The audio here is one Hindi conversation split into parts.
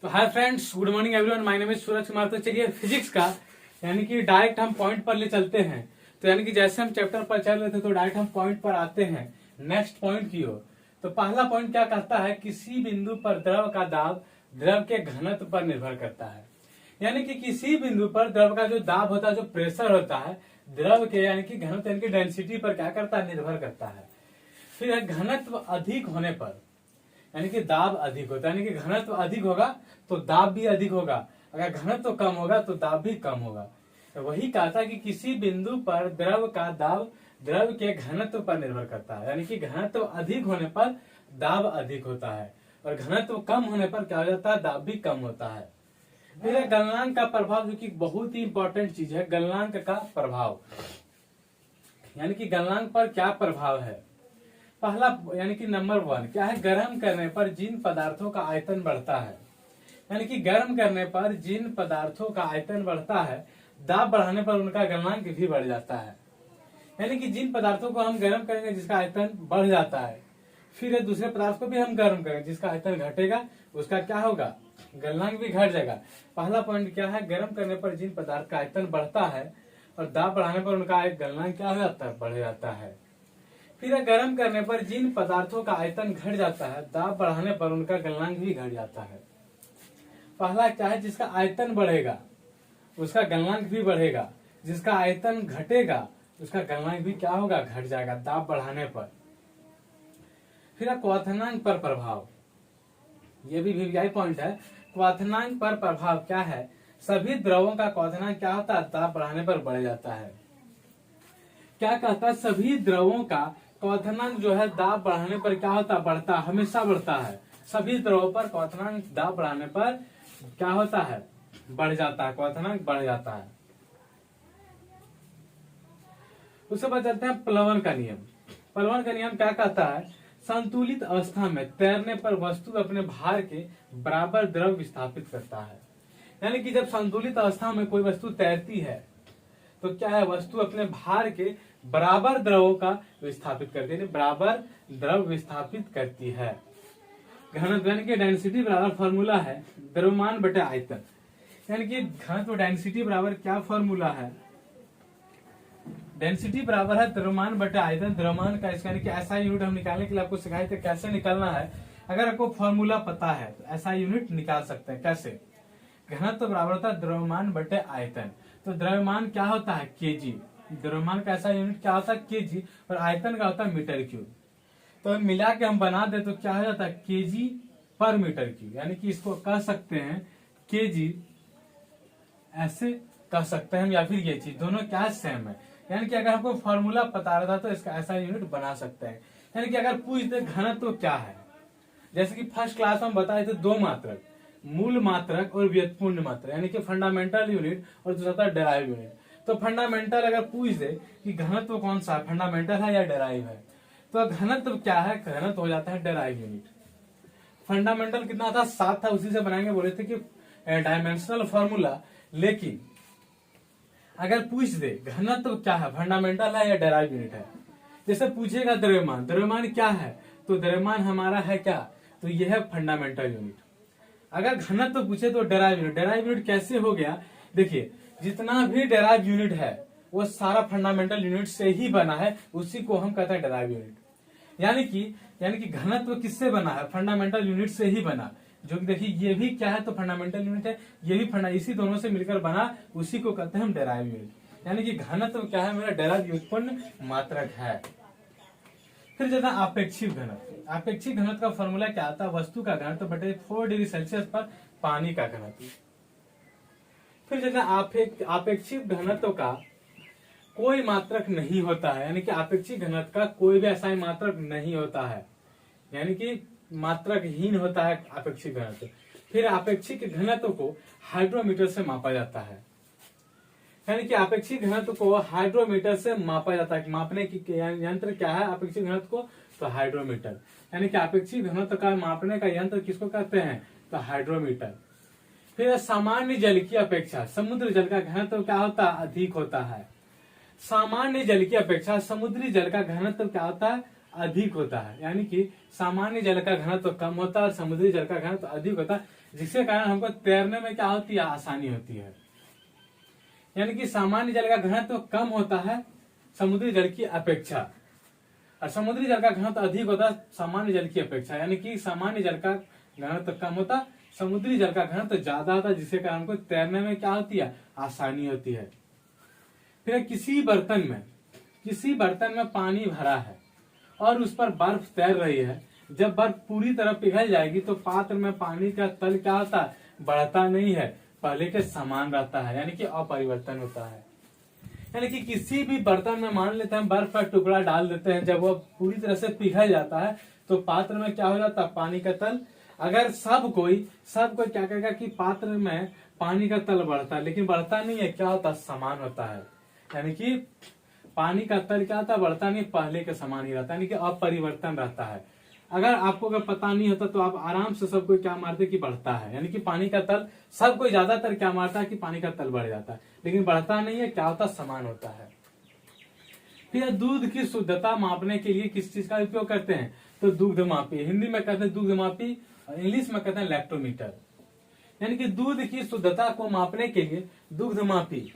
तो hi friends, good morning everyone. My name is Suraj Kumar. तो चलिए फिजिक्स का यानी कि डायरेक्ट हम पॉइंट पर ले चलते हैं। तो यानी कि जैसे हम चैप्टर पर चल रहे थे तो डायरेक्ट हम पॉइंट पर आते हैं, नेक्स्ट पॉइंट की ओर। तो पहला पॉइंट क्या कहता है, किसी बिंदु पर द्रव का दाब द्रव के घनत्व पर निर्भर करता है। यानी कि किसी बिंदु पर द्रव का जो दाब होता है, जो प्रेशर होता है, द्रव के यानी कि घनत्व यानी कि डेंसिटी पर क्या करता है, निर्भर करता है। फिर घनत्व अधिक होने पर यानी कि दाब अधिक होता है, यानी कि घनत्व अधिक होगा तो दाब भी अधिक होगा, अगर घनत्व कम होगा तो दाब भी कम होगा। तो वही कहा था कि किसी बिंदु पर द्रव का दाब द्रव के घनत्व पर निर्भर करता है, यानी कि घनत्व अधिक होने पर दाब अधिक होता है और घनत्व कम होने पर क्या हो जाता है, दाब भी कम होता है। फिर गलनांक का प्रभाव, जो कि बहुत ही इंपॉर्टेंट चीज है, गलनांक का प्रभाव यानी कि गलनांक पर क्या प्रभाव है। पहला यानी कि नंबर 1 क्या है, गर्म करने पर जिन पदार्थों का आयतन बढ़ता है, यानी कि गर्म करने पर जिन पदार्थों का आयतन बढ़ता है, दाब बढ़ाने पर उनका गलनांक भी बढ़ जाता है। यानी कि जिन पदार्थों को हम गर्म करेंगे जिसका आयतन बढ़ जाता है, फिर दूसरे पदार्थ को भी हम गर्म करेंगे जिसका आयतन घटेगा, उसका क्या होगा, गलनांक भी घट जाएगा। पहला पॉइंट क्या है, गर्म करने पर जिन पदार्थ का आयतन बढ़ता है और दाब बढ़ाने पर उनका गलनांक क्या हो जाता है, बढ़ जाता है। फिर गर्म करने पर जिन पदार्थों का आयतन घट जाता है, दाब बढ़ाने पर उनका गलनांक भी घट जाता है। पहला क्या है, जिसका आयतन बढ़ेगा उसका गलनांक भी बढ़ेगा, जिसका आयतन घटेगा उसका गलनांक भी क्या होगा, घट जाएगा दाब बढ़ाने पर। फिर क्वथनांक पर प्रभाव, ये भी वीवीआई पॉइंट है। क्वथनांक पर प्रभाव क्या है, सभी द्रवों का क्वथनांक क्या होता है, दाब बढ़ाने पर बढ़ जाता है। क्या कहता है, सभी द्रवों का क्वथनांक जो है दाब बढ़ाने पर क्या होता है, बढ़ता, हमेशा बढ़ता है। सभी द्रवों पर क्वथनांक दाब बढ़ाने पर क्या होता है, बढ़ जाता है, क्वथनांक बढ़ जाता है। उसके बाद चलते हैं प्लवन का नियम। प्लवन का नियम क्या कहता है, संतुलित अवस्था में तैरने पर वस्तु अपने भार के बराबर द्रव विस्थापित करता है। यानी कि जब संतुलित अवस्था में कोई वस्तु तैरती है तो क्या है, वस्तु अपने भार के बराबर द्रवों का विस्थापित करती है, बराबर द्रव विस्थापित करती है। घनत्व यानी कि डेंसिटी बराबर फॉर्मूला है द्रव्यमान बटे आयतन। यानी कि घनत्व डेंसिटी बराबर क्या फॉर्मूला है, डेंसिटी बराबर है द्रव्यमान बटे आयतन। द्रव्यमान का इसका यानी कि ऐसा यूनिट हम निकालने के लिए आपको सिखाए थे कैसे निकालना है। अगर आपको फॉर्मूला पता है तो ऐसा यूनिट निकाल सकते हैं। कैसे, घनत्व बराबर होता है द्रव्यमान बटे आयतन। तो द्रव्यमान क्या होता है, केजी। द्रव्यमान का ऐसा यूनिट क्या होता है, केजी, और आयतन का होता है मीटर क्यूब। तो मिला के हम बना दे तो क्या हो जाता है, केजी पर मीटर क्यूब। यानी कि इसको कह सकते हैं केजी, ऐसे कह सकते हैं, या फिर ये चीज दोनों क्या सेम है। यानी कि अगर हमको फॉर्मूला पता रहता तो इसका ऐसा यूनिट बना सकते हैं। यानी कि अगर पूछ दे घनत्व क्या है, जैसे कि फर्स्ट क्लास में बताए थे दो मात्रक, मूल मात्रक और व्युत्पन्न मात्रक, यानी कि फंडामेंटल यूनिट और दूसरा था डेराइव यूनिट। तो फंडामेंटल अगर पूछ दे कि घनत्व कौन सा है, फंडामेंटल है या डेराइव है, तो घनत्व क्या है, घनत्व हो जाता है डेराइव यूनिट। फंडामेंटल कितना था, 7 था, उसी से बनाएंगे, बोले थे कि डायमेंशनल फॉर्मूला। लेकिन अगर पूछ दे घनत्व क्या है, फंडामेंटल है या डेराइव यूनिट है, जैसे पूछेगा द्रव्यमान, द्रव्यमान क्या है, तो द्रव्यमान हमारा है क्या, तो यह है फंडामेंटल यूनिट। अगर घनत्व तो पूछे तो डेराइव यूनिट। डेराइव यूनिट कैसे हो गया, देखिए जितना भी डेराइव यूनिट है वो सारा फंडामेंटल यूनिट से ही बना है, उसी को हम कहते हैं डेराइव यूनिट। यानी कि घनत्व किससे बना है, फंडामेंटल यूनिट से ही बना। जो कि देखिए ये भी क्या है, तो फंडामेंटल यूनिट है, ये भी इसी दोनों से मिलकर बना, उसी को कहते हैं हम डेराइव यूनिट। यानी कि घनत्व क्या है, मेरा डेराइव व्युत्पन्न मात्रक है। फिर जैसा आपेक्षिक घनत्व। आपेक्षिक घनत्व का फॉर्मूला क्या आता है, वस्तु का घनत्व बटे 4 डिग्री सेल्सियस पर पानी का घनत्व। फिर जैसा आपेक्षिक घनत्व का कोई मात्रक नहीं होता है, यानी कि आपेक्षिक घनत्व का कोई भी ऐसा मात्रक नहीं होता है, यानी कि मात्रकहीन होता है आपेक्षिक घनत्व। फिर आपेक्षिक घनत्व को हाइड्रोमीटर से मापा जाता है, यानी कि आपेक्षिक घनत्व को हाइड्रोमीटर से मापा जाता है। मापने की यंत्र क्या है आपेक्षिक घनत्व को, तो हाइड्रोमीटर। यानी कि आपेक्षिक घनत्व का मापने का यंत्र किसको कहते हैं, तो हाइड्रोमीटर। फिर सामान्य जल की अपेक्षा समुद्र जल का घनत्व क्या होता है, अधिक होता है। सामान्य जल की अपेक्षा समुद्री जल का घनत्व क्या होता है, अधिक होता है। यानी कि सामान्य जल का घनत्व कम होता है और समुद्री जल का घनत्व अधिक होता है। जिसके कारण हमको तैरने में क्या होती है, आसानी होती है। यानी कि सामान्य जल का घनत्व तो कम होता है समुद्री जल की अपेक्षा, और समुद्री जल का घनत्व अधिक होता है सामान्य जल की अपेक्षा। यानी कि सामान्य जल का घनत्व कम होता, समुद्री जल का घनत्व ज्यादा होता, जिसके कारण हमको तैरने में क्या होती है, आसानी होती है। फिर किसी बर्तन में पानी भरा है और उस पर बर्फ तैर रही है। जब बर्फ पूरी तरह पिघल जाएगी तो पात्र में पानी का तल क्या होता है, बढ़ता नहीं है, पहले के समान रहता है, यानी कि अपरिवर्तन होता है। यानी कि किसी भी बर्तन में मान लेते हैं बर्फ का टुकड़ा डाल देते हैं, जब वो पूरी तरह से पिघल जाता है तो पात्र में क्या हो जाता है, पानी का तल। अगर सब कोई क्या कहेगा कि पात्र में पानी का तल बढ़ता है, लेकिन बढ़ता नहीं है, क्या होता है, समान होता है। यानी कि पानी का तल क्या होता है, बढ़ता नहीं, पहले के समान ही रहता है, यानी कि अपरिवर्तन रहता है। अगर पता नहीं होता तो आप आराम से सबको क्या मारते कि बढ़ता है, यानी कि पानी का तल सबको ज्यादातर क्या मारता है कि पानी का तल बढ़ जाता है, लेकिन बढ़ता नहीं है, क्या होता, समान होता है। फिर दूध की शुद्धता मापने के लिए किस चीज का उपयोग करते हैं, तो दुग्ध मापी, हिंदी में कहते हैं दुग्ध मापी, इंग्लिश में कहते हैं लैक्टोमीटर। यानी कि दूध की शुद्धता को मापने के लिए दुग्ध मापी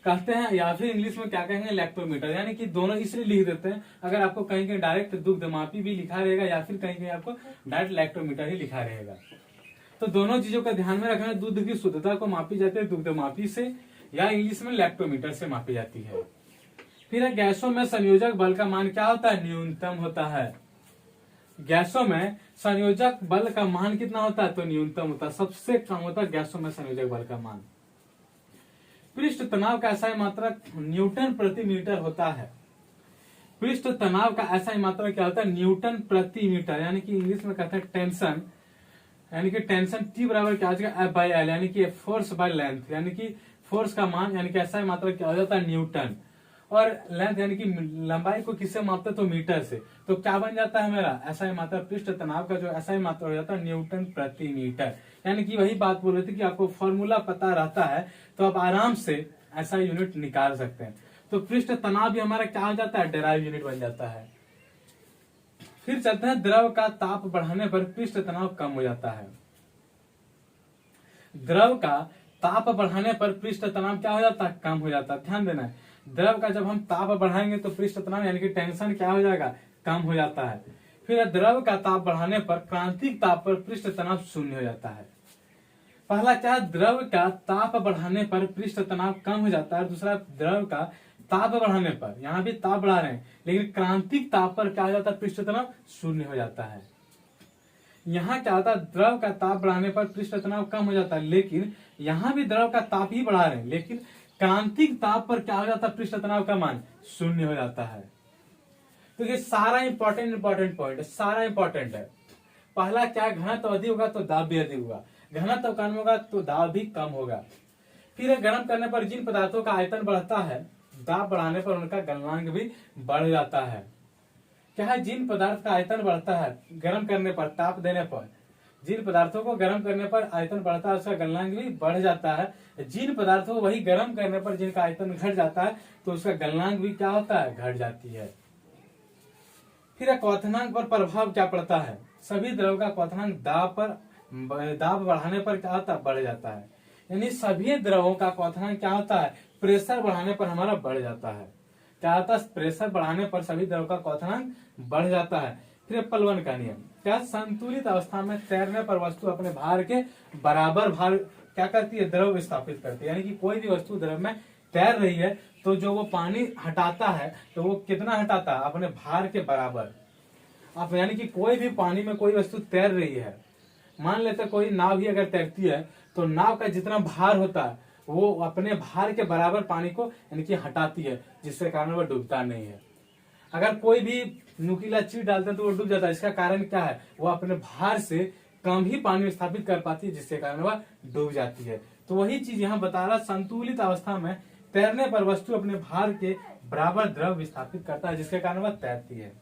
कहते हैं, या फिर इंग्लिश में क्या कहेंगे, लैक्टोमीटर। यानी कि दोनों इसलिए लिख देते हैं, अगर आपको कहीं कहीं डायरेक्ट दुग्ध मापी भी लिखा रहेगा या फिर कहीं कहीं आपको डायरेक्ट लैक्टोमीटर ही लिखा रहेगा। तो दोनों चीजों का ध्यान में रखना, दूध की शुद्धता को मापी जाती है दुग्ध मापी से, या इंग्लिश में लैक्टोमीटर से मापी जाती है। फिर गैसों में संयोजक बल का मान क्या होता है, न्यूनतम होता है। गैसों में संयोजक बल का मान कितना होता है, तो न्यूनतम होता है, सबसे कम होता है गैसों में संयोजक बल का मान। पृष्ठ तनाव का ऐसा मात्रक न्यूटन प्रति मीटर होता है। पृष्ठ तनाव का ऐसा मात्रक क्या होता है, न्यूटन प्रति मीटर। यानी कि इंग्लिश में कहते हैं टेंशन, यानी कि टेंशन T बराबर क्या हो जाएगा, F/L, यानी कि फोर्स बाय लेंथ। यानी कि फोर्स का मान यानी कि ऐसा मात्रक क्या हो जाता है, न्यूटन, और लेंथ यानी कि लंबाई को किससे मापते हैं, तो मीटर से। तो क्या बन जाता है मेरा ऐसा मात्रा, पृष्ठ तनाव का जो ऐसा मात्रा हो जाता है न्यूटन प्रति मीटर। यानी कि वही बात बोल रहे थे कि आपको फॉर्मूला पता रहता है तो आप आराम से ऐसा यूनिट निकाल सकते हैं। तो पृष्ठ तनाव भी हमारा क्या हो जाता है, डेराइव यूनिट बन जाता है। फिर चलते हैं, द्रव का ताप बढ़ाने पर पृष्ठ तनाव कम हो जाता है। द्रव का ताप बढ़ाने पर पृष्ठ तनाव क्या हो जाता है, कम हो जाता है। ध्यान देना है, द्रव का जब हम ताप बढ़ाएंगे तो पृष्ठ तनाव यानी कि टेंशन क्या हो जाएगा, कम हो जाता है। फिर द्रव का ताप बढ़ाने पर क्रांतिक ताप पर पृष्ठ तनाव शून्य हो जाता है। पहला क्या, द्रव का ताप बढ़ाने पर पृष्ठ तनाव कम हो जाता है। दूसरा, द्रव का ताप बढ़ाने पर, यहाँ भी ताप बढ़ा रहे हैं, लेकिन क्रांतिक ताप पर क्या हो जाता है, पृष्ठ तनाव शून्य हो जाता है। यहाँ क्या होता है, द्रव का ताप बढ़ाने पर पृष्ठ तनाव कम हो जाता है, लेकिन यहाँ भी द्रव का ताप ही बढ़ा रहे हैं, लेकिन क्रांतिक ताप पर क्या हो जाता है, पृष्ठ तनाव का मान शून्य हो जाता है। तो ये सारा इंपॉर्टेंट पॉइंट है, सारा इंपॉर्टेंट है। पहला क्या, घनत्व अधिक होगा तो दाब भी अधिक होगा, घनत्व कम होगा तो दाब भी कम होगा। फिर गर्म करने पर जिन पदार्थों का आयतन बढ़ता है, दाब बढ़ाने पर उनका गलनांक भी बढ़ जाता है। क्या है, जिन पदार्थ का आयतन बढ़ता है गर्म करने पर, ताप देने पर, जिन पदार्थों को गर्म करने पर आयतन बढ़ता है उसका गलनांक भी बढ़ जाता है। जिन पदार्थों को वही गर्म करने पर जिनका आयतन घट जाता है तो उसका गलनांक भी क्या होता है, घट जाती है। फिर क्वथनांक पर प्रभाव क्या पड़ता है, सभी द्रव का क्वथनांक दाब बढ़ाने पर क्या होता है, बढ़ जाता है। यानी सभी द्रवों का क्वथनांक क्या होता है, प्रेशर बढ़ाने पर हमारा बढ़ जाता है। क्या होता है, प्रेशर बढ़ाने पर सभी द्रव का क्वथनांक बढ़ जाता है। फिर पलवन का नियम, क्या, संतुलित अवस्था में तैरने पर वस्तु अपने भार के बराबर भार क्या करती है, द्रव स्थापित करती है। यानी कि कोई भी वस्तु द्रव में तैर रही है तो जो वो पानी हटाता है तो वो कितना हटाता है, अपने भार के बराबर। आप यानी कि कोई भी पानी में कोई वस्तु तैर रही है, मान लेते कोई नाव ही अगर तैरती है तो नाव का जितना भार होता है वो अपने भार के बराबर पानी को यानी कि हटाती है, जिससे कारण वो डूबता नहीं है। अगर कोई भी नुकीला चीज डालते हैं तो वो डूब जाता है। इसका कारण क्या है, वो अपने भार से कम ही पानी स्थापित कर पाती है, जिससे कारण वह डूब जाती है। तो वही चीज यहाँ बता रहा, संतुलित अवस्था में तैरने पर वस्तु अपने भार के बराबर द्रव विस्थापित करता है, जिसके कारण वह तैरती है।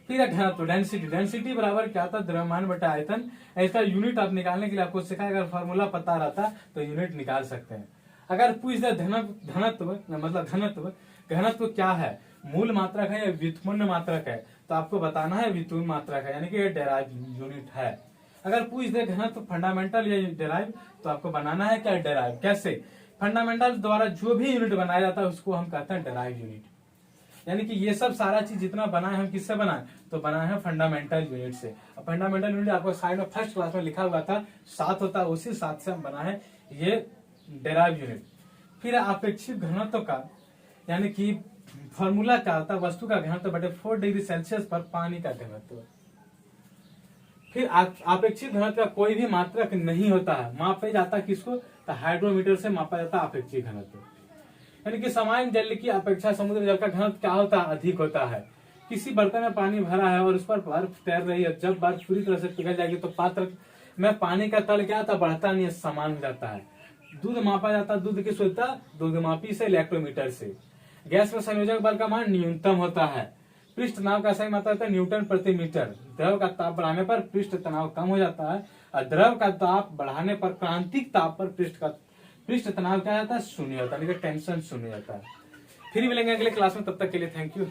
फिर घनत्व, डेंसिटी बराबर क्या था, द्रव्यमान बटा आयतन। इसका यूनिट आप निकालने के लिए आपको सिखाया, अगर फॉर्मूला पता रहता तो यूनिट निकाल सकते हैं। अगर पूछ दे घनत्व मतलब घनत्व क्या है, मूल मात्रक है या व्युत्पन्न मात्रक है, तो आपको बताना है व्युत्पन्न मात्रक है, यानी कि डेराइव यूनिट है। अगर पूछ दे घनत्व फंडामेंटल या डेराइव, तो आपको बनाना है क्या डेराइव। कैसे? फंडामेंटल द्वारा जो भी यूनिट बनाया जाता है उसको हम कहते हैं डेराइव यूनिट। यानी कि ये सब सारा चीज जितना बना है हम किससे बनाए, तो बनाए हैं फंडामेंटल यूनिट से। फंडामेंटल यूनिट आपको साइड में फर्स्ट क्लास में लिखा हुआ था 7 होता है, उसी 7 से हम बना है ये डेराइव यूनिट। फिर अपेक्षित घनत्व का, यानी कि फॉर्मूला क्या होता है, वस्तु का घनत्व बटे 4 डिग्री सेल्सियस पर पानी का घनत्व। फिर अपेक्षित घनत्व का कोई भी मात्रक नहीं होता है, मापा जाता है किसको, तो हाइड्रोमीटर से मापा जाता है अपेक्षित घनत्व। यानी कि सामान्य जल की अपेक्षा समुद्र जल का घनत्व क्या होता है, अधिक होता है। किसी बर्तन में पानी भरा है और उस पर बर्फ तैर रही है, जब बर्फ पूरी तरह से पिघल जाएगी तो पात्र में पानी का तल क्या होता है, बढ़ता नहीं है, समान हो जाता है। दूध मापा जाता है, दूध की शुद्धता दूध मापी से, इलेक्ट्रोमीटर से। गैस में संयोजक बल का मान न्यूनतम होता है। पृष्ठ तनाव का सही मात्रा होता है न्यूटन प्रति मीटर। द्रव का ताप बढ़ाने पर पृष्ठ तनाव कम हो जाता है और द्रव का ताप बढ़ाने पर क्रांतिक ताप पर पृष्ठ तनाव क्या जाता है, शून्य होता है, टेंशन शून्य होता है। फिर मिलेंगे अगले क्लास में, तब तक के लिए थैंक यू।